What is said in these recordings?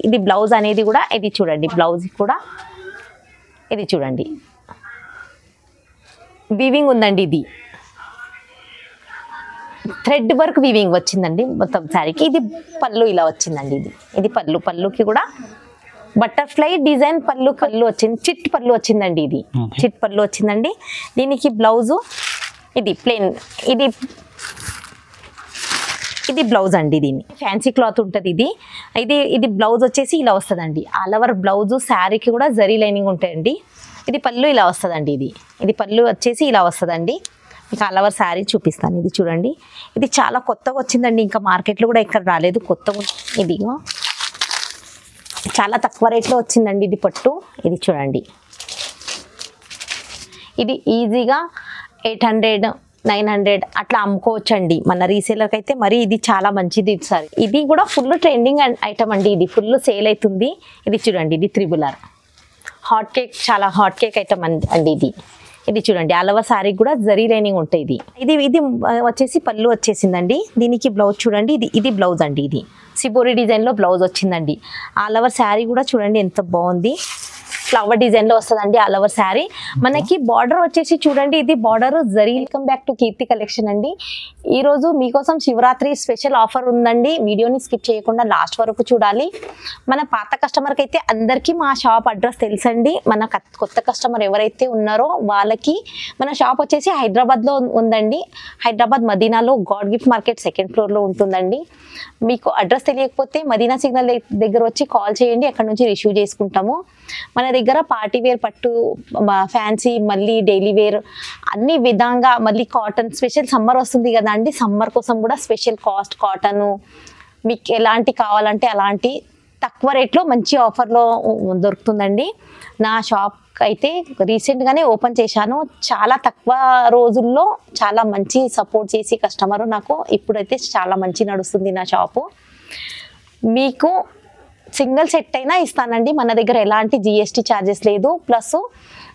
ఇది బ్లౌజ్ అనేది కూడా ఇది చూడండి, బ్లౌజ్ కూడా ఇది చూడండి వీవింగ్ ఉందండి. ఇది థ్రెడ్ వర్క్ వీవింగ్ వచ్చిందండి మొత్తం శారీకి. ఇది పళ్ళు ఇలా వచ్చిందండి. ఇది పళ్ళుకి కూడా బటర్ఫ్లై డిజైన్ పళ్ళు వచ్చింది, చిట్ పళ్ళు వచ్చిందండి. ఇది చిట్ పళ్ళు వచ్చిందండి. దీనికి బ్లౌజు ఇది ప్లెయిన్, ఇది బ్లౌజ్ అండి. దీన్ని ఫ్యాన్సీ క్లాత్ ఉంటుంది. ఇది బ్లౌజ్ వచ్చేసి ఇలా వస్తుందండి. ఆల్ ఓవర్ బ్లౌజ్ శారీకి కూడా జరీ లైనింగ్ ఉంటాయండి. ఇది పళ్ళు ఇలా వస్తుందండి. ఇది పళ్ళు వచ్చేసి ఇలా వస్తుందండి. మీకు ఆల్ ఓవర్ శారీ చూపిస్తాను. ఇది చూడండి, ఇది చాలా కొత్తగా వచ్చిందండి. ఇంకా మార్కెట్లో కూడా ఇక్కడ రాలేదు, కొత్తగా. ఇదిగో చాలా తక్కువ రేట్లో వచ్చిందండి ఇది పట్టు. ఇది చూడండి, ఇది ఈజీగా 800 900 అట్లా అమ్ముకోవచ్చండి మన రీసేలర్కి అయితే. మరి ఇది చాలా మంచిది. సారీ ఇది కూడా ఫుల్ ట్రెండింగ్ ఐటమ్ అండి. ఇది ఫుల్ సేల్ అవుతుంది. ఇది చూడండి, ఇది 3R హాట్ కేక్, చాలా హాట్ కేక్ ఐటమ్ అండి. ఇది చూడండి, ఆల్ ఓవర్ శారీ కూడా జరీ లైనింగ్ ఉంటాయి. ఇది వచ్చేసి పళ్ళు వచ్చేసిందండి. దీనికి బ్లౌజ్ చూడండి, ఇది బ్లౌజ్ అండి. ఇది సిబోరి డిజైన్లో బ్లౌజ్ వచ్చిందండి. ఆల్ ఓవర్ శారీ కూడా చూడండి ఎంత బాగుంది, ఫ్లవర్ డిజైన్లో వస్తుందండి ఆల్ ఓవర్ శారీ. మనకి బార్డర్ వచ్చేసి చూడండి, ఇది border zari. Welcome back to Keerthi collection అండి. ఈరోజు మీకోసం శివరాత్రి స్పెషల్ ఆఫర్ ఉందండి. వీడియోని స్కిప్ చేయకుండా లాస్ట్ వరకు చూడాలి. మన పాత కస్టమర్కి అయితే అందరికీ మా షాప్ అడ్రస్ తెలుసండి. మన కొత్త కస్టమర్ ఎవరైతే ఉన్నారో వాళ్ళకి మన షాప్ వచ్చేసి హైదరాబాద్లో ఉందండి. హైదరాబాద్ మదీనాలో గాడ్ గిఫ్ట్ మార్కెట్ 2nd ఫ్లోర్లో ఉంటుందండి. మీకు అడ్రస్ తెలియకపోతే మదీనా సిగ్నల్ దగ్గర వచ్చి కాల్ చేయండి, అక్కడ నుంచి రిసీవ్ చేసుకుంటాము. మన దగ్గర పార్టీ వేర్ పట్టు, ఫ్యాన్సీ, మళ్ళీ డైలీ వేర్ అన్ని విధంగా, మళ్ళీ కాటన్ స్పెషల్ సమ్మర్ వస్తుంది కదా అండి, సమ్మర్ కోసం కూడా స్పెషల్ కాటను మీకు ఎలాంటి కావాలంటే అలాంటి తక్కువ రేట్లో మంచి ఆఫర్లో దొరుకుతుందండి. నా షాప్ అయితే రీసెంట్గానే ఓపెన్ చేశాను. చాలా తక్కువ రోజుల్లో చాలా మంచి సపోర్ట్ చేసి కస్టమరు నాకు ఇప్పుడైతే చాలా మంచి నడుస్తుంది నా షాపు. మీకు సింగిల్ సెట్ అయినా ఇస్తానండి. మన దగ్గర ఎలాంటి GST ఛార్జెస్ లేదు. ప్లస్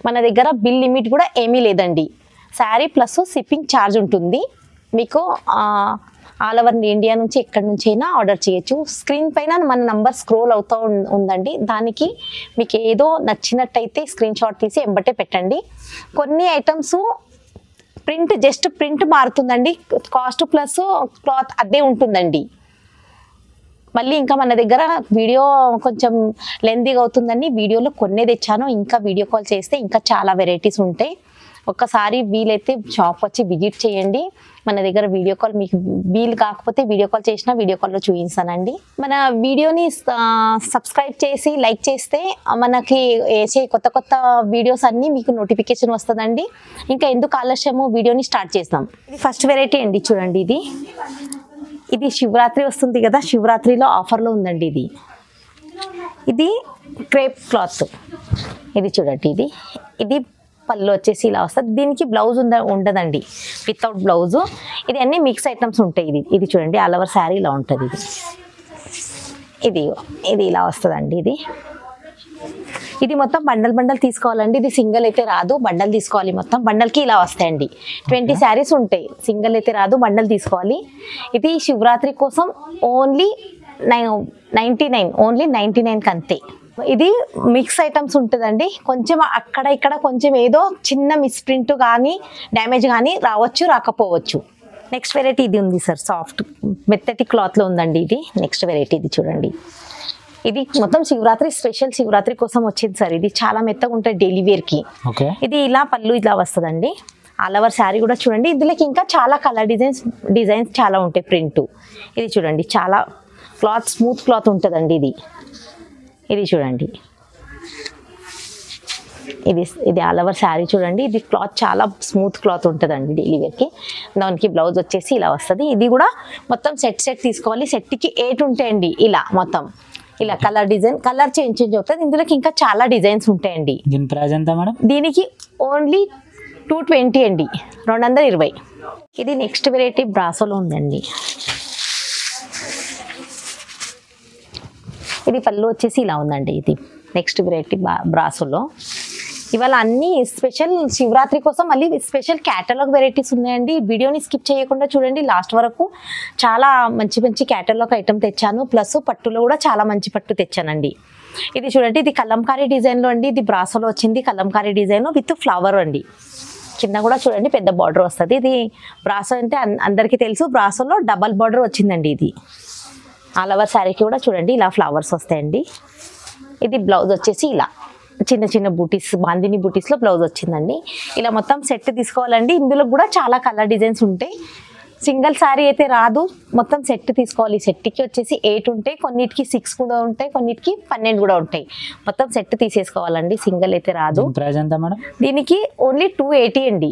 మన దగ్గర బిల్ లిమిట్ కూడా ఏమీ లేదండి. శారీ ప్లస్ షిప్పింగ్ ఛార్జ్ ఉంటుంది. మీకు ఆల్ ఓవర్ ఇండియా నుంచి ఎక్కడి నుంచి అయినా ఆర్డర్ చేయొచ్చు. స్క్రీన్ పైన మన నంబర్ స్క్రోల్ అవుతూ ఉందండి. దానికి మీకు ఏదో నచ్చినట్టయితే స్క్రీన్ షాట్ తీసి ఎంబటే పెట్టండి. కొన్ని ఐటమ్స్ జస్ట్ ప్రింట్ మారుతుందండి, కాస్ట్ ప్లస్ క్లాత్ అదే ఉంటుందండి. మళ్ళీ ఇంకా మన దగ్గర వీడియో కొంచెం లెంతీగా అవుతుందండి. వీడియోలో కొన్నే తెచ్చాను, ఇంకా వీడియో కాల్ చేస్తే ఇంకా చాలా వెరైటీస్ ఉంటాయి. ఒక్కసారి వీలైతే షాప్ వచ్చి విజిట్ చేయండి. మన దగ్గర వీడియో కాల్ మీకు వీలు కాకపోతే వీడియో కాల్ చేసినా వీడియో కాల్లో చూపిస్తానండి. మన వీడియోని సబ్స్క్రైబ్ చేసి లైక్ చేస్తే మనకి వేసే కొత్త కొత్త వీడియోస్ అన్నీ మీకు నోటిఫికేషన్ వస్తుందండి. ఇంకా ఎందుకు ఆలస్యము, వీడియోని స్టార్ట్ చేస్తాం. ఇది ఫస్ట్ వెరైటీ అండి. చూడండి, ఇది శివరాత్రి వస్తుంది కదా, శివరాత్రిలో ఆఫర్లో ఉందండి. ఇది క్రేప్ క్లాత్. ఇది చూడండి, ఇది పళ్ళు వచ్చేసి ఇలా వస్తుంది. దీనికి బ్లౌజ్ ఉండదండి, వితౌట్ బ్లౌజు. ఇది అన్ని మిక్స్ ఐటమ్స్ ఉంటాయి. ఇది చూడండి, ఆల్ ఓవర్ శారీ ఇలా ఉంటుంది. ఇది ఇలా వస్తుందండి. ఇది మొత్తం బండల్ తీసుకోవాలండి. ఇది సింగిల్ అయితే రాదు, బండల్ తీసుకోవాలి. మొత్తం బండల్కి ఇలా వస్తాయండి. 20 శారీస్ ఉంటాయి. సింగిల్ అయితే రాదు, బండల్ తీసుకోవాలి. ఇది శివరాత్రి కోసం ఓన్లీ 99, ఓన్లీ 99కి అంతే. ఇది మిక్స్ ఐటమ్స్ ఉంటుందండి. కొంచెం అక్కడ ఇక్కడ కొంచెం ఏదో చిన్న మిస్ప్రింట్ కానీ డ్యామేజ్ కానీ రావచ్చు, రాకపోవచ్చు. నెక్స్ట్ వెరైటీ ఇది ఉంది సార్, సాఫ్ట్ మెత్తటి క్లాత్లో ఉందండి. ఇది నెక్స్ట్ వెరైటీ. ఇది చూడండి, ఇది మొత్తం శివరాత్రి స్పెషల్, శివరాత్రి కోసం వచ్చింది సార్. ఇది చాలా మెత్తగా ఉంటుంది డైలీ వేర్కి. ఇది ఇలా పళ్ళు ఇలా వస్తుందండి. ఆల్ ఓవర్ శారీ కూడా చూడండి. ఇందులోకి ఇంకా చాలా కలర్ డిజైన్స్ చాలా ఉంటాయి. ప్రింట్ ఇది చూడండి, చాలా క్లాత్ స్మూత్ క్లాత్ ఉంటుందండి. ఇది చూడండి, ఇది ఆల్ ఓవర్ శారీ చూడండి. ఇది క్లాత్ చాలా స్మూత్ క్లాత్ ఉంటుందండి డైలీ వేర్కి. దానికి బ్లౌజ్ వచ్చేసి ఇలా వస్తుంది. ఇది కూడా మొత్తం సెట్ తీసుకోవాలి. సెట్కి 8 ఉంటాయండి. ఇలా మొత్తం ఇలా కలర్ చేంజ్ అవుతుంది. ఇందులోకి ఇంకా చాలా డిజైన్స్ ఉంటాయండి. దీని ప్రైస్ ఎంత మేడం? దీనికి ఓన్లీ 220 అండి, 220. ఇది నెక్స్ట్ వెరైటీ బ్రాసోలో ఉందండి. ఇది పళ్ళు వచ్చేసి ఇలా ఉందండి. ఇది నెక్స్ట్ వెరైటీ బ్రాసోలో. ఇవాళ అన్ని స్పెషల్ శివరాత్రి కోసం మళ్ళీ స్పెషల్ క్యాటలాగ్ వెరైటీస్ ఉన్నాయండి. వీడియోని స్కిప్ చేయకుండా చూడండి లాస్ట్ వరకు. చాలా మంచి మంచి క్యాటలాగ్ ఐటమ్ తెచ్చాను. ప్లస్ పట్టులో కూడా చాలా మంచి పట్టు తెచ్చానండి. ఇది చూడండి, ఇది కలంకారీ డిజైన్లో అండి. ఇది బ్రాసోలో వచ్చింది కలంకారీ డిజైన్ విత్ ఫ్లవర్ అండి. కింద కూడా చూడండి పెద్ద బార్డర్ వస్తుంది. ఇది బ్రాసో అంటే అందరికీ తెలుసు, బ్రాసోలో డబల్ బార్డర్ వచ్చిందండి. ఇది ఆల్ ఓవర్ శారీకి కూడా చూడండి ఇలా ఫ్లవర్స్ వస్తాయండి. ఇది బ్లౌజ్ వచ్చేసి ఇలా చిన్న చిన్న బూటీస్, బాందిని బూటీస్లో బ్లౌజ్ వచ్చిందండి. ఇలా మొత్తం సెట్ తీసుకోవాలండి. ఇందులో కూడా చాలా కలర్ డిజైన్స్ ఉంటాయి. సింగిల్ శారీ అయితే రాదు, మొత్తం సెట్ తీసుకోవాలి. సెట్కి వచ్చేసి 8 ఉంటాయి, కొన్నిటికి 6 కూడా ఉంటాయి, కొన్నిటికి 12 కూడా ఉంటాయి. మొత్తం సెట్ తీసేసుకోవాలండి, సింగిల్ అయితే రాదు. ప్రైస్ ఎంత మేడం? దీనికి ఓన్లీ 280 అండి.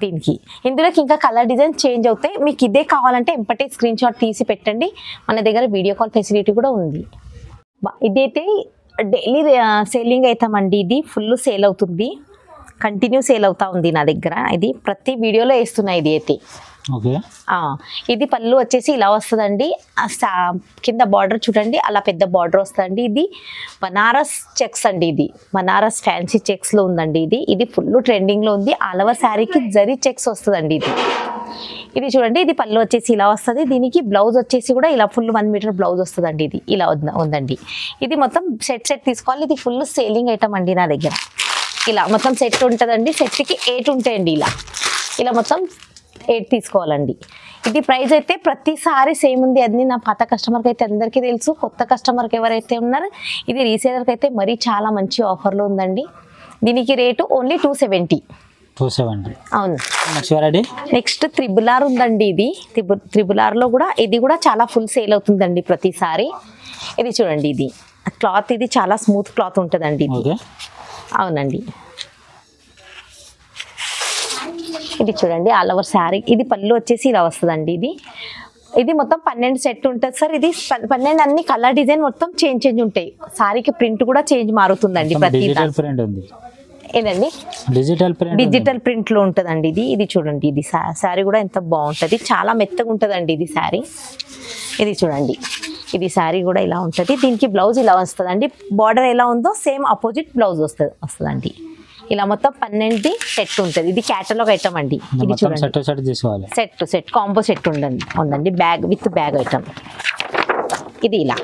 దీనికి ఇందులోకి ఇంకా కలర్ డిజైన్ చేంజ్ అవుతాయి. మీకు ఇదే కావాలంటే ఎంపటే స్క్రీన్ షాట్ తీసి పెట్టండి. మన దగ్గర వీడియో కాల్ ఫెసిలిటీ కూడా ఉంది. ఇదైతే డైలీ సేలింగ్ అవుతామండి. ఇది ఫుల్ సేల్ అవుతుంది, కంటిన్యూ సేల్ అవుతా ఉంది నా దగ్గర. ఇది ప్రతి వీడియోలో వేస్తున్నాయి. ఇది అయితే ఇది పళ్ళు వచ్చేసి ఇలా వస్తుందండి. కింద బార్డర్ చూడండి అలా పెద్ద బార్డర్ వస్తుందండి. ఇది బనారస్ చెక్స్ అండి. ఇది బనారస్ ఫ్యాన్సీ చెక్స్లో ఉందండి. ఇది ఫుల్ ట్రెండింగ్లో ఉంది. ఆల్ ఓవర్ శారీకి జరీ చెక్స్ వస్తుందండి. ఇది చూడండి, ఇది పళ్ళు వచ్చేసి ఇలా వస్తుంది. దీనికి బ్లౌజ్ వచ్చేసి కూడా ఇలా ఫుల్ 1 మీటర్ బ్లౌజ్ వస్తుందండి. ఇది ఇలా ఉందండి. ఇది మొత్తం సెట్ తీసుకోవాలి. ఇది ఫుల్ సేలింగ్ ఐటమ్ అండి నా దగ్గర. ఇలా మొత్తం సెట్ ఉంటుందండి. సెట్కి 8 ఉంటాయండి. ఇలా మొత్తం 8 తీసుకోవాలండి. ఇది ప్రైస్ అయితే ప్రతిసారి సేమ్ ఉంది. అది నా పాత కస్టమర్కి అయితే అందరికీ తెలుసు. కొత్త కస్టమర్కి ఎవరైతే ఉన్నారో ఇది రీసేలర్కి అయితే మరీ చాలా మంచి ఆఫర్లో ఉందండి. దీనికి రేటు ఓన్లీ 270. అవును. నెక్స్ట్ త్రిబులార్ ఉందండి. ఇది త్రిబులార్లో కూడా ఇది కూడా చాలా ఫుల్ సేల్ అవుతుందండి ప్రతిసారి. ఇది చూడండి, ఇది క్లాత్ ఇది చాలా స్మూత్ క్లాత్ ఉంటుందండి. ఇది అవునండి. ఇది చూడండి ఆల్ ఓవర్ శారీ. ఇది పళ్ళు వచ్చేసి ఇలా వస్తుందండి. ఇది మొత్తం 12 సెట్ ఉంటుంది సార్. ఇది 12 అన్ని కలర్ డిజైన్ మొత్తం చేంజ్ ఉంటాయి. శారీకి ప్రింట్ కూడా చేంజ్ మారుతుందండి. ప్రతి ఏదండి డిజిటల్ ప్రింట్ లో ఉంటుందండి. ఇది చూడండి, ఇది శారీ కూడా ఎంత బాగుంటుంది, చాలా మెత్తగా ఉంటుందండి ఇది శారీ. ఇది చూడండి, ఇది శారీ కూడా ఇలా ఉంటుంది. దీనికి బ్లౌజ్ ఇలా వస్తుందండి. బార్డర్ ఎలా ఉందో సేమ్ ఆపోజిట్ బ్లౌజ్ వస్తుందండి. ఇలా మొత్తం 12 సెట్ ఉంటుంది. ఇది క్యాటలాగ్ ఐటమ్ అండి. ఇది చూడండి, సెట్ కాంబో సెట్ ఉందండి. Bag with bag item. ఇది ఇలా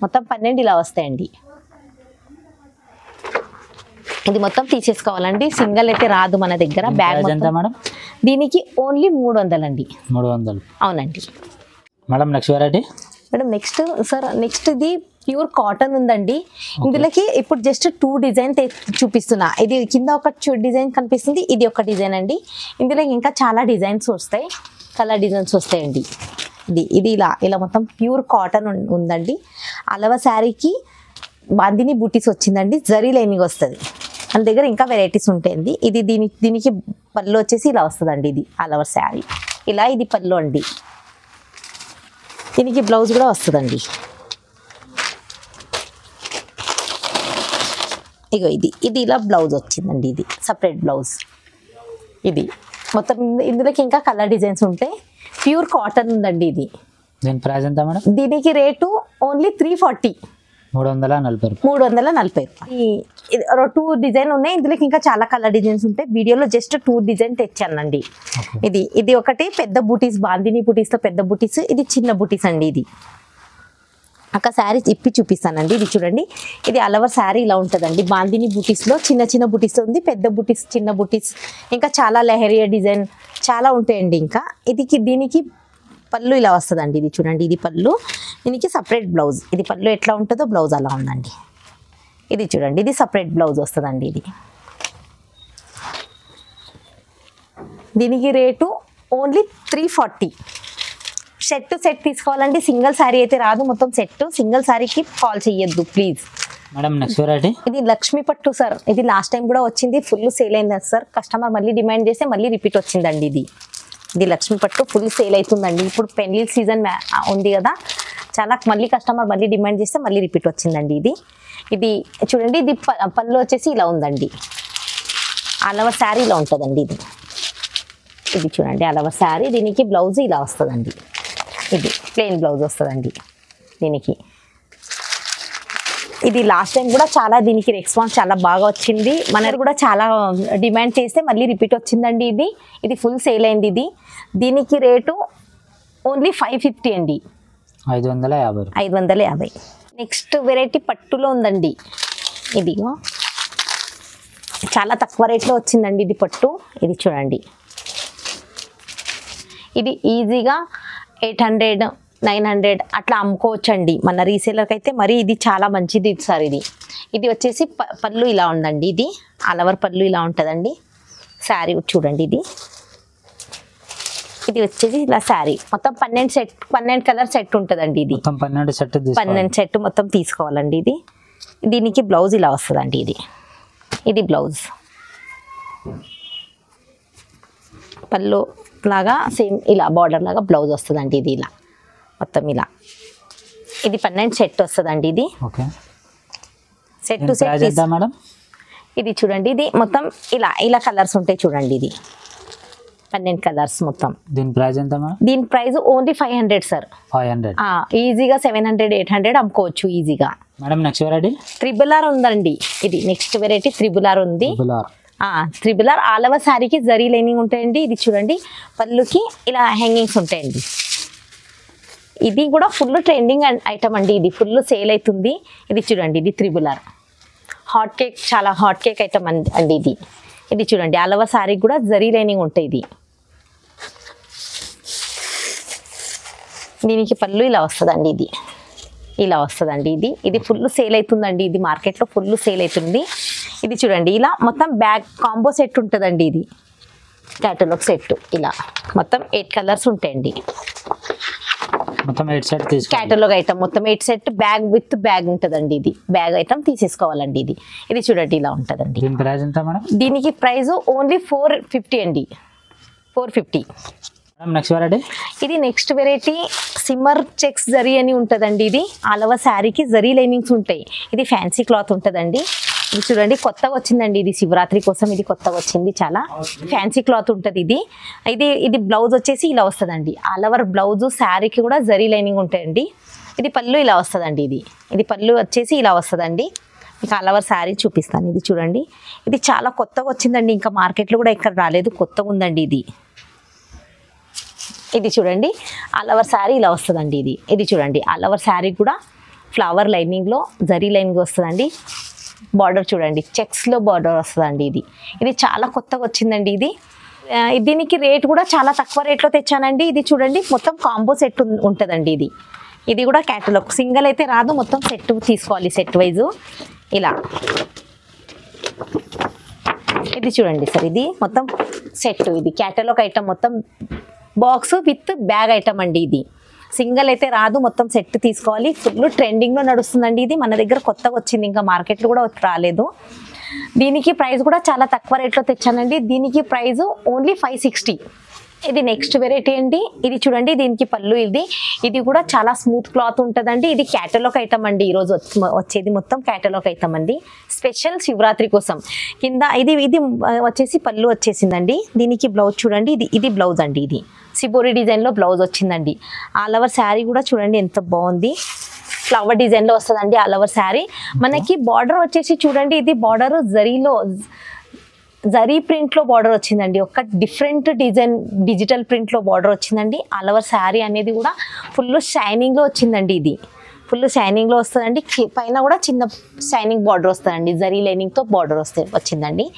మొత్తం 12 ఇలా వస్తాయండి. ఇది మొత్తం తీసేసుకోవాలండి, సింగిల్ అయితే రాదు మన దగ్గర. బ్యాగ్ మేడం దీనికి ఓన్లీ 300 అండి. 300 అవునండి madam. Next variety madam. Next sir, next ఇది ప్యూర్ కాటన్ ఉందండి. ఇందులోకి ఇప్పుడు జస్ట్ 2 డిజైన్ చూపిస్తున్నా. ఇది కింద ఒక డిజైన్ కనిపిస్తుంది, ఇది ఒక డిజైన్ అండి. ఇందులో ఇంకా చాలా డిజైన్స్ వస్తాయి, కలర్ డిజైన్స్ వస్తాయండి. ఇది ఇలా మొత్తం ప్యూర్ కాటన్ ఉందండి. అలవ శారీకి బాందిని బూటీస్ వచ్చిందండి, జరీ లైనింగ్ వస్తుంది. మన దగ్గర ఇంకా వెరైటీస్ ఉంటాయండి. దీనికి పళ్ళు వచ్చేసి ఇలా వస్తుందండి. ఇది ఆల్ ఓవర్ శారీ ఇలా. ఇది పళ్ళు అండి. దీనికి బ్లౌజ్ కూడా వస్తుందండి. ఇగో ఇది ఇలా బ్లౌజ్ వచ్చిందండి. ఇది సపరేట్ బ్లౌజ్. ఇది మొత్తం ఇందులోకి ఇంకా కలర్ డిజైన్స్ ఉంటాయి. ప్యూర్ కాటన్ ఉందండి. దీని ప్రైస్ ఎంత మేడం? దీనికి రేటు ఓన్లీ 340. 340. ఈ 2 డిజైన్ ఉన్నాయి. ఇందులోకి ఇంకా చాలా కలర్ డిజైన్స్ ఉంటాయి. వీడియోలో జస్ట్ 2 డిజైన్ తెచ్చానండి. ఇది ఒకటి పెద్ద బూటీస్, బాందిని బూటీస్లో పెద్ద బూటీస్. ఇది చిన్న బూటీస్ అండి. ఇది ఒక శారీ ఇప్పి చూపిస్తానండి. ఇది చూడండి, ఇది ఆల్ ఓవర్ శారీ ఇలా ఉంటుందండి. బాందిని బూటీస్లో చిన్న బూటీస్ ఉంది, పెద్ద బూటీస్, చిన్న బూటీస్, ఇంకా చాలా లెహరియా డిజైన్ చాలా ఉంటాయండి. ఇంకా దీనికి పళ్ళు ఇలా వస్తుందండి. ఇది చూడండి, ఇది పళ్ళు. దీనికి సపరేట్ బ్లౌజ్. ఇది పళ్ళు ఎట్లా ఉంటుందో బ్లౌజ్ అలా ఉందండి. ఇది చూడండి, ఇది సపరేట్ బ్లౌజ్ వస్తుందండి. దీనికి రేటు ఓన్లీ 340. సెట్ తీసుకోవాలండి. సింగిల్ శారీ అయితే రాదు, మొత్తం సెట్. సింగిల్ శారీకి కాల్ చెయ్యొద్దు ప్లీజ్. మేడం నెక్స్ట్ వెరైటీ ఇది లక్ష్మీ పట్టు సార్. ఇది లాస్ట్ టైం కూడా వచ్చింది, ఫుల్ సేల్ అయింది సార్. కస్టమర్ మళ్ళీ డిమాండ్ చేస్తే మళ్ళీ రిపీట్ వచ్చిందండి. ఇది లక్ష్మీ పట్టు ఫుల్ సేల్ అవుతుందండి. ఇప్పుడు పెళ్లి సీజన్ ఉంది కదా, చాలా మళ్ళీ కస్టమర్ మళ్ళీ డిమాండ్ చేస్తే మళ్ళీ రిపీట్ వచ్చిందండి. ఇది చూడండి, ఇది పళ్ళు వచ్చేసి ఇలా ఉందండి. ఆల్ ఓవర్ శారీ ఇలా ఉంటుందండి. ఇది చూడండి ఆల్ ఓవర్ శారీ. దీనికి బ్లౌజ్ ఇలా వస్తుందండి. ఇది ప్లెయిన్ బ్లౌజ్ వస్తుందండి. దీనికి ఇది లాస్ట్ టైం కూడా చాలా దీనికి రెస్పాన్స్ చాలా బాగా వచ్చింది. మనది కూడా చాలా డిమాండ్ చేస్తే మళ్ళీ రిపీట్ వచ్చిందండి. ఇది ఫుల్ సేల్ అయింది. దీనికి రేటు ఓన్లీ 550 అండి, 550. 550. నెక్స్ట్ వెరైటీ పట్టులో ఉందండి. ఇదిగో చాలా తక్కువ రేట్లో వచ్చిందండి. ఇది పట్టు, ఇది చూడండి. ఇది ఈజీగా 800, 900 అట్లా అమ్ముకోవచ్చండి. మన రీసేలర్కి అయితే మరి ఇది చాలా మంచిది సార్. ఇది వచ్చేసి పళ్ళు ఇలా ఉందండి. ఇది ఆల్ ఓవర్ పళ్ళు ఇలా ఉంటుందండి. శారీ చూడండి. ఇది వచ్చేసి ఇలా శారీ మొత్తం 12 కలర్ సెట్ ఉంటుందండి. ఇది మొత్తం 12 సెట్ మొత్తం తీసుకోవాలండి. దీనికి బ్లౌజ్ ఇలా వస్తుందండి. ఇది బ్లౌజ్, పళ్ళు లాగా సేమ్ ఇలా బార్డర్ లాగా బ్లౌజ్ వస్తుందండి. ఇది ఇలా మొత్తం ఇలా ఇది 12 సెట్ వస్తుందండి. ఇది okay. Set to set madam. ఇది చూడండి. ఇది మొత్తం ఇలా కలర్స్ ఉంటాయి చూడండి. ఇది 12 కలర్స్ మొత్తం. దీని ప్రైస్ ఎంత మేడం? దీని ప్రైస్ ఓన్లీ 500 సార్. 500. ఈజీగా 700, 800 అమ్ముకోవచ్చు ఈజీగా. మేడం నెక్స్ట్ వెరైటీ RRR ఉందండి. ఇది నెక్స్ట్ వెరైటీ RRR ఉంది. RRR ఆల్ ఓవర్ శారీకి జరీ లైనింగ్ ఉంటాయండి. ఇది చూడండి. పళ్ళుకి ఇలా హ్యాంగింగ్స్ ఉంటాయండి. ఇది కూడా ఫుల్ ట్రెండింగ్ ఐటమ్ అండి. ఇది ఫుల్ సేల్ అవుతుంది. ఇది చూడండి. ఇది RRR హాట్ కేక్, చాలా హాట్ కేక్ ఐటమ్ అండి. ఇది చూడండి. ఆల్ ఓవర్ శారీకి కూడా జరీ లైనింగ్ ఉంటాయి. దీనికి పళ్ళు ఇలా వస్తుందండి. ఇలా వస్తుందండి. ఇది ఫుల్ సేల్ అవుతుందండి. ఇది మార్కెట్లో ఫుల్ సేల్ అవుతుంది. ఇది చూడండి. ఇలా మొత్తం బ్యాగ్ కాంబో సెట్ ఉంటుందండి. ఇది క్యాటలాగ్ సెట్ ఇలా మొత్తం 8 కలర్స్ ఉంటాయండి. మొత్తం 8 సెట్ తీసుకోవాలి. క్యాటలాగ్ ఐటమ్ మొత్తం 8 సెట్ బ్యాగ్ విత్ బ్యాగ్ ఉంటుందండి. ఇది బ్యాగ్ ఐటమ్ తీసేసుకోవాలండి. ఇది చూడండి. ఇలా ఉంటుందండి. దీని ప్రైస్ ఎంత మేడం? దీనికి ప్రైస్ ఓన్లీ 450 అండి. 450. Next variety. ఇది నెక్స్ట్ వెరైటీ సిమ్మర్ చెక్స్ జరీ అని ఉంటుందండి. ఇది ఆల్ ఓవర్ శారీకి జరీ లైనింగ్స్ ఉంటాయి. ఇది ఫ్యాన్సీ క్లాత్ ఉంటుందండి. ఇది చూడండి. కొత్తగా వచ్చిందండి. ఇది శివరాత్రి కోసం ఇది కొత్తగా వచ్చింది. చాలా ఫ్యాన్సీ క్లాత్ ఉంటుంది. ఇది బ్లౌజ్ వచ్చేసి ఇలా వస్తుందండి. ఆల్ ఓవర్ బ్లౌజ్ శారీకి కూడా జరీ లైనింగ్ ఉంటాయండి. ఇది పళ్ళు ఇలా వస్తుందండి. ఇది పళ్ళు వచ్చేసి ఇలా వస్తుందండి. మీకు ఆల్ ఓవర్ శారీ చూపిస్తాను. ఇది చూడండి. ఇది చాలా కొత్తగా వచ్చిందండి. ఇంకా మార్కెట్లో కూడా ఇక్కడ రాలేదు. కొత్తగా ఉందండి. ఇది చూడండి. ఆల్ ఓవర్ శారీ ఇలా వస్తుందండి. ఇది చూడండి. ఆల్ ఓవర్ శారీ కూడా ఫ్లవర్ లైనింగ్లో జరీ లైనింగ్ వస్తుందండి. బార్డర్ చూడండి. చెక్స్లో బార్డర్ వస్తుందండి. ఇది చాలా కొత్తగా వచ్చిందండి. దీనికి రేట్ కూడా చాలా తక్కువ రేట్లో తెచ్చానండి. ఇది చూడండి. మొత్తం కాంబో సెట్ ఉంటుందండి. ఇది కూడా క్యాటలాగ్ సింగిల్ అయితే రాదు. మొత్తం సెట్ తీసుకోవాలి. సెట్ వైజు ఇలా. ఇది చూడండి సార్. ఇది మొత్తం సెట్. ఇది క్యాటలాగ్ ఐటమ్ మొత్తం బాక్స్ విత్ బ్యాగ్ ఐటమ్ అండి. ఇది సింగిల్ అయితే రాదు. మొత్తం సెట్ తీసుకోవాలి. ఫుల్ ట్రెండింగ్లో నడుస్తుందండి. ఇది మన దగ్గర కొత్తగా వచ్చింది. ఇంకా మార్కెట్లో కూడా రాలేదు. దీనికి ప్రైస్ కూడా చాలా తక్కువ రేట్లో తెచ్చానండి. దీనికి ప్రైస్ ఓన్లీ 560. ఇది నెక్స్ట్ వెరైటీ అండి. ఇది చూడండి. దీనికి పళ్ళు ఇది కూడా చాలా స్మూత్ క్లాత్ ఉంటుందండి. ఇది క్యాటలాగ్ ఐటమ్ అండి. ఈరోజు వచ్చేది మొత్తం క్యాటలాగ్ ఐటమ్ అండి. స్పెషల్ శివరాత్రి కోసం. కింద ఇది వచ్చేసి పళ్ళు వచ్చేసిందండి. దీనికి బ్లౌజ్ చూడండి. ఇది బ్లౌజ్ అండి. ఇది సిబోరి డిజైన్లో బ్లౌజ్ వచ్చిందండి. ఆల్ ఓవర్ శారీ కూడా చూడండి ఎంత బాగుంది. ఫ్లవర్ డిజైన్లో వస్తుందండి ఆల్ ఓవర్ శారీ. మనకి బార్డర్ వచ్చేసి చూడండి. ఇది బార్డర్ జరీ ప్రింట్లో బార్డర్ వచ్చిందండి. ఒక డిఫరెంట్ డిజిటల్ ప్రింట్లో బార్డర్ వచ్చిందండి. ఆల్ ఓవర్ శారీ అనేది కూడా ఫుల్ షైనింగ్లో వచ్చిందండి. ఇది ఫుల్ షైనింగ్లో వస్తుందండి. పైన కూడా చిన్న షైనింగ్ బార్డర్ వస్తుందండి. జరీ లైనింగ్తో బార్డర్ వచ్చిందండి.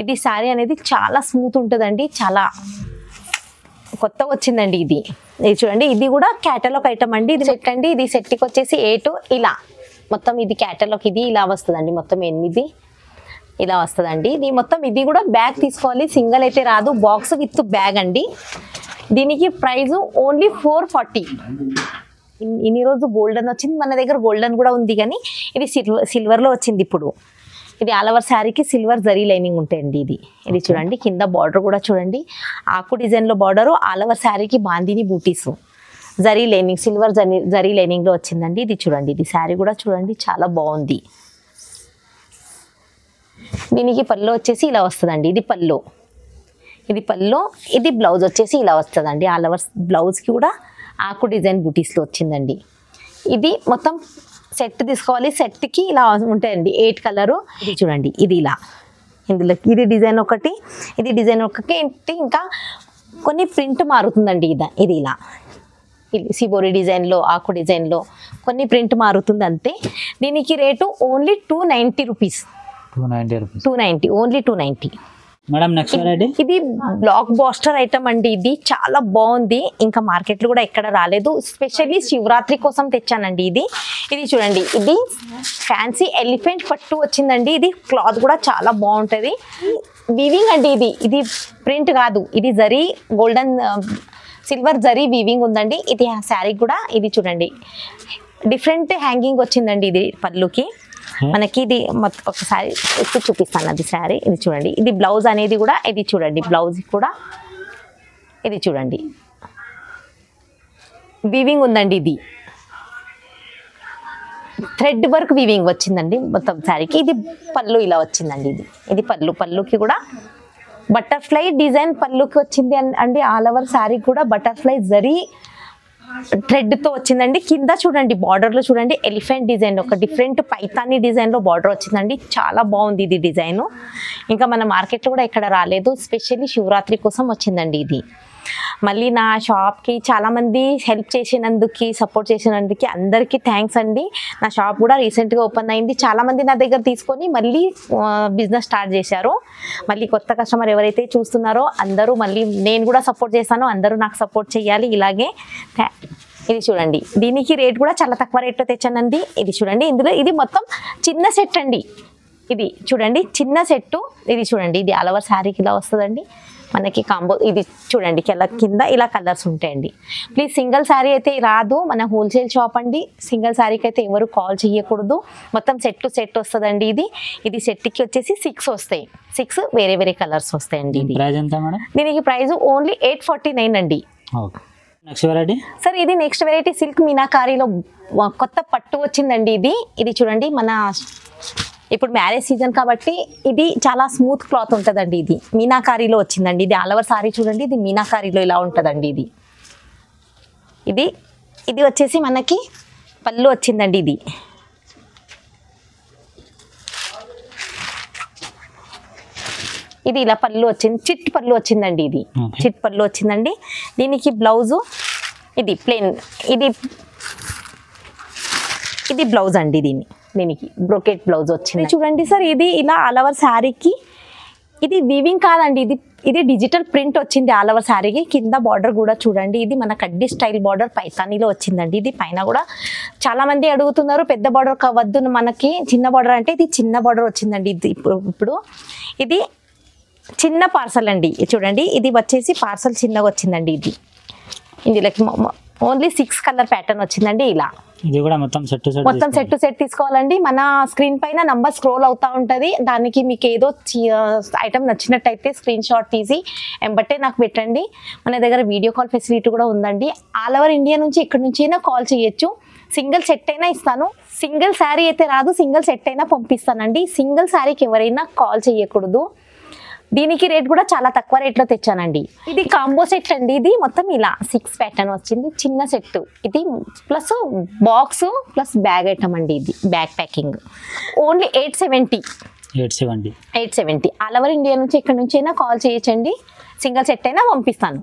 ఇది శారీ అనేది చాలా స్మూత్ ఉంటుందండి. చాలా కొత్తగా వచ్చిందండి. ఇది చూడండి. ఇది కూడా క్యాటలాగ్ ఐటమ్ అండి. ఇది సెట్ అండి. ఇది సెట్కి వచ్చేసి 8 ఇలా మొత్తం. ఇది క్యాటలాగ్. ఇది ఇలా వస్తుందండి. మొత్తం 8 ఇలా వస్తుందండి. ఇది కూడా బ్యాగ్ తీసుకోవాలి. సింగిల్ అయితే రాదు. బాక్స్ విత్ బ్యాగ్ అండి. దీనికి ప్రైస్ ఓన్లీ 440. ఇన్ని రోజు గోల్డెన్ వచ్చింది. మన దగ్గర గోల్డెన్ కూడా ఉంది కానీ ఇది సిల్వర్లో వచ్చింది ఇప్పుడు. ఇది ఆల్ ఓవర్ శారీకి సిల్వర్ జరీ లైనింగ్ ఉంటాయండి. ఇది చూడండి. కింద బార్డర్ కూడా చూడండి. ఆకు డిజైన్లో బార్డరు. ఆల్ ఓవర్ శారీకి బాందిని బూటీస్ జరీ లైనింగ్ సిల్వర్ జరీ లైనింగ్లో వచ్చిందండి. ఇది చూడండి. ఇది శారీ కూడా చూడండి చాలా బాగుంది. దీనికి పళ్ళు వచ్చేసి ఇలా వస్తుందండి. ఇది పళ్ళు. ఇది బ్లౌజ్ వచ్చేసి ఇలా వస్తుందండి. ఆల్ ఓవర్ బ్లౌజ్కి కూడా ఆకు డిజైన్ బూటీస్లో వచ్చిందండి. ఇది మొత్తం సెట్ తీసుకోవాలి. సెట్కి ఇలా ఉంటాయండి 8 కలరు. ఇది చూడండి, ఇది ఇలా ఇందులో ఇది డిజైన్ ఒకటి, ఇది డిజైన్ ఒకటి, ఇంకా కొన్ని ప్రింట్ మారుతుందండి. ఇది ఇలా సిబోరి డిజైన్లో, ఆకు డిజైన్లో కొన్ని ప్రింట్ మారుతుంది అంతే. దీనికి rate only 290 rupees. 290 only 290. Madam next variety. ఇది బ్లాక్ బాస్టర్ ఐటమ్ అండి. ఇది చాలా బాగుంది, ఇంకా మార్కెట్లో కూడా ఎక్కడ రాలేదు. స్పెషల్లీ శివరాత్రి కోసం తెచ్చానండి. ఇది చూడండి, ఇది ఫ్యాన్సీ ఎలిఫెంట్ పట్టు వచ్చిందండి. ఇది క్లాత్ కూడా చాలా బాగుంటుంది. వీవింగ్ అండి. ఇది ప్రింట్ కాదు, ఇది zari golden silver zari weaving ఉందండి. ఇది శారీ కూడా ఇది చూడండి డిఫరెంట్ హ్యాంగింగ్ వచ్చిందండి. ఇది పళ్ళుకి మనకి ఇది ఒకసారి ఎక్కువ చూపిస్తాను. అది శారీ ఇది చూడండి. ఇది బ్లౌజ్ అనేది కూడా ఇది చూడండి, బ్లౌజ్ కూడా ఇది చూడండి వీవింగ్ ఉందండి. ఇది థ్రెడ్ వర్క్ వీవింగ్ వచ్చిందండి మొత్తం శారీకి. ఇది పళ్ళు ఇలా వచ్చిందండి. ఇది పళ్ళుకి కూడా బటర్ఫ్లై డిజైన్ పళ్ళుకి వచ్చింది అండి. ఆల్ ఓవర్ శారీ కూడా బటర్ఫ్లై జరీ థ్రెడ్తో వచ్చిందండి. కింద చూడండి బార్డర్లో చూడండి ఎలిఫెంట్ డిజైన్, ఒక డిఫరెంట్ పైతానీ డిజైన్లో బార్డర్ వచ్చిందండి. చాలా బాగుంది ఇది డిజైను. ఇంకా మన మార్కెట్లో కూడా ఎక్కడ రాలేదు. స్పెషల్లీ శివరాత్రి కోసం వచ్చిందండి ఇది. మళ్ళీ నా షాప్కి చాలామంది హెల్ప్ చేసినందుకు, సపోర్ట్ చేసినందుకు అందరికీ థ్యాంక్స్ అండి. నా షాప్ కూడా రీసెంట్గా ఓపెన్ అయింది. చాలామంది నా దగ్గర తీసుకొని మళ్ళీ బిజినెస్ స్టార్ట్ చేశారు. మళ్ళీ కొత్త కస్టమర్ ఎవరైతే చూస్తున్నారో అందరూ మళ్ళీ నేను కూడా సపోర్ట్ చేస్తాను, అందరూ నాకు సపోర్ట్ చేయాలి ఇలాగే. ఇది చూడండి, దీనికి రేట్ కూడా చాలా తక్కువ రేట్లో తెచ్చానండి. ఇది చూడండి, ఇందులో ఇది మొత్తం చిన్న సెట్ అండి. ఇది చూడండి చిన్న సెట్టు. ఇది చూడండి, ఇది ఆల్ ఓవర్ శారీకి ఇలా వస్తుందండి మనకి కాంబో. ఇది చూడండి కింద ఇలా కలర్స్ ఉంటాయండి. ప్లీజ్ సింగిల్ శారీ అయితే రాదు, మన హోల్సేల్ షాప్ అండి. సింగిల్ శారీకి అయితే ఎవరు కాల్ చేయకూడదు. మొత్తం సెట్ వస్తుందండి. ఇది సెట్కి వచ్చేసి 6 వస్తాయి. 6 వేరే వేరే కలర్స్ వస్తాయండి. ప్రైస్ ఎంత మేడం? దీనికి ప్రైస్ ఓన్లీ 849 అండి. నెక్స్ట్ వెరైటీ సార్, ఇది నెక్స్ట్ వెరైటీ సిల్క్ మీనాకారీలో కొత్త పట్టు వచ్చిందండి. ఇది చూడండి, మన ఇప్పుడు మ్యారేజ్ సీజన్ కాబట్టి ఇది చాలా స్మూత్ క్లాత్ ఉంటుందండి. ఇది మీనాకారీలో వచ్చిందండి. ఇది ఆల్ ఓవర్ సారీ చూడండి, ఇది మీనాకారీలో ఇలా ఉంటుందండి. ఇది వచ్చేసి మనకి పళ్ళు వచ్చిందండి. ఇది ఇలా పళ్ళు వచ్చింది, చిట్ పళ్ళు వచ్చిందండి. చిట్ పళ్ళు వచ్చిందండి. దీనికి బ్లౌజు ఇది ప్లెయిన్, ఇది బ్లౌజ్ అండి. దీనికి బ్రోకెట్ బ్లౌజ్ వచ్చింది. చూడండి సార్, ఇది ఇలా ఆల్ ఓవర్ శారీకి ఇది వీవింగ్ కాదండి, ఇది డిజిటల్ ప్రింట్ వచ్చింది ఆల్ ఓవర్ శారీకి. కింద బార్డర్ కూడా చూడండి, ఇది మన కడ్డీ స్టైల్ బార్డర్ పైతానీలో వచ్చిందండి. ఇది పైన కూడా చాలా మంది అడుగుతున్నారు పెద్ద బార్డర్ కావద్దు మనకి, చిన్న బార్డర్ అంటే ఇది చిన్న బార్డర్ వచ్చిందండి. ఇప్పుడు ఇది చిన్న పార్సల్ అండి. చూడండి, ఇది వచ్చేసి పార్సల్ చిన్నగా వచ్చిందండి. ఇందులోకి ఓన్లీ 6 కలర్ ప్యాటర్న్ వచ్చిందండి. ఇలా ఇది కూడా మొత్తం సెట్ తీసుకోవాలండి. మన స్క్రీన్ పైన నంబర్ స్క్రోల్ అవుతా ఉంటుంది. దానికి మీకు ఏదో ఐటమ్ నచ్చినట్టయితే స్క్రీన్ షాట్ తీసి ఎంబట్టే నాకు పెట్టండి. మన దగ్గర వీడియో కాల్ ఫెసిలిటీ కూడా ఉందండి. ఆల్ ఓవర్ ఇండియా నుంచి ఎక్కడి నుంచి అయినా కాల్ చేయొచ్చు. సింగిల్ సెట్ అయినా ఇస్తాను, సింగిల్ శారీ అయితే రాదు, సింగిల్ సెట్ అయినా పంపిస్తానండి. సింగిల్ శారీకి ఎవరైనా కాల్ చేయకూడదు. దీనికి రేట్ కూడా చాలా తక్కువ రేట్లో తెచ్చానండి. ఇది కాంబో సెట్ అండి. ఇది మొత్తం ఇలా 6 ప్యాటర్న్ వచ్చింది, చిన్న సెట్. ఇది plus box plus bag item అండి. ఇది bag packing only 870. All over India నుంచి ఎక్కడి నుంచి అయినా కాల్ చేయొచ్చండి. సింగిల్ సెట్ అయినా పంపిస్తాను.